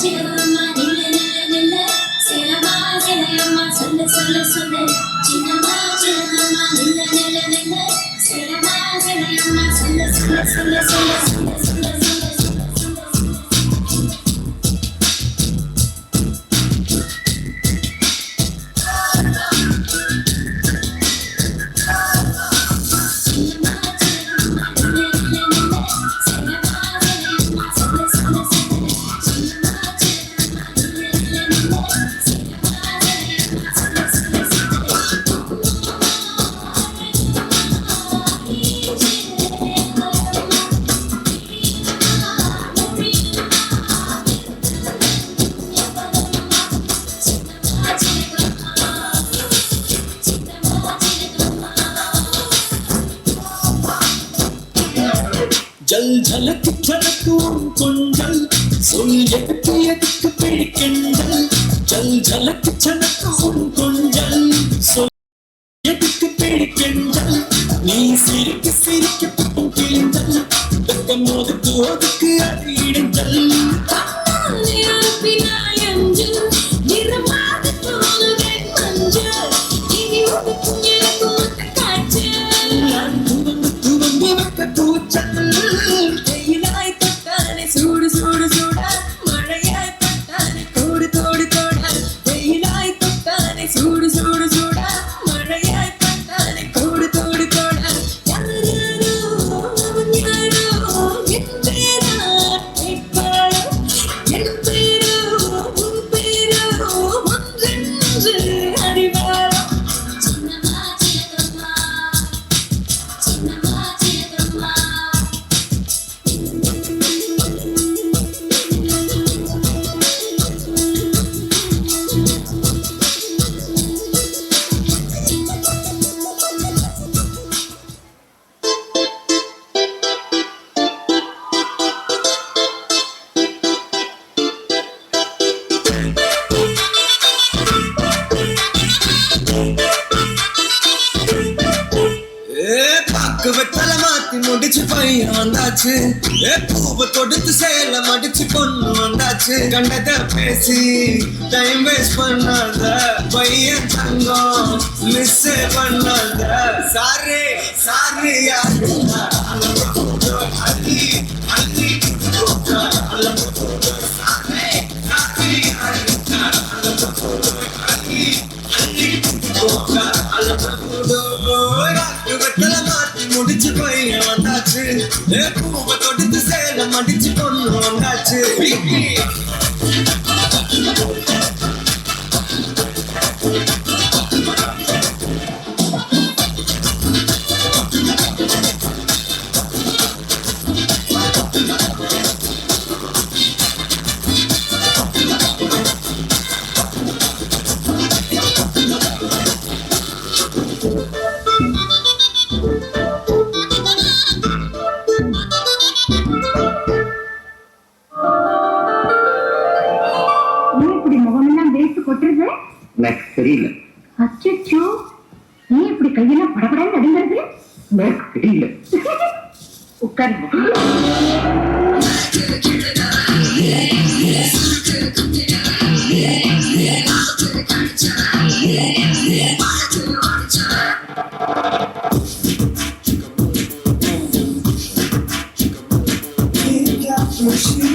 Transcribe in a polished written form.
சின்னம்மா நில்ல நில்ல நில்ல சேலம்மா சேலையம்மா சொல்ல சொல்ல சொல்ல சின்னம்மா சின்னம்மா நில்ல நில்ல நில்ல சேலம்மா சேலையம்மா சொல்ல சொல்ல சொல்ல சொல்ல சொல்ல சொல்ல ஜல் ஜலக்கு ஜலக்கு கொஞ்சல் சொல் எதுக்கு எதுக்கு பிடிக்கின்றல் ஜல் ஜலக்கு ஜலக்கு கொஞ்சல் சொல் எதுக்கு பிடிக்கின்றல் நீ சிரிக்க சிரிக்க பட்டம் கிழிந்தல் வெக்கம் ஒதுக்கு ஒதுக்கு அது இடைஞ்சல் சூடு சூடு சூடா மழையாய் பட்டானே தோடு தோடு தோடா வெயிலாய் பட்டானே சூடு சூடு சூடா மழையாய் பட்டானே தோடு தோடு தோடா யாரோ யாரோ என் பேரா கேட்பாரோ என் பேரோ உன் பேரோ ஒன்றென்று அறிவாரோ சின்னம்மா சின்னம்மா சின்னம்மா சின்னம்மா வெத்தலை மாத்தி முடிச்சு பையன் வந்தாச்சு பூவை கொடுத்து சேலை மடிச்சு பொண்ணு வந்தாச்சு கண்டத பேசி டைம் வேஸ்ட் பண்ணாத பையன் தங்கம் மிஸ் பண்ணாத சாரு சாரு யாரு முடிச்சு பையன் வந்தாச்சு பூவை தொடுத்து சேலை மடிச்சு பொண்ணு வந்தாச்சு எனக்கு தெரியல. அச்சோ, நீ இப்படி கையெல்லாம் படபடன்னு நடுங்கிறது? எனக்கு தெரியல. உட்காருங்க. She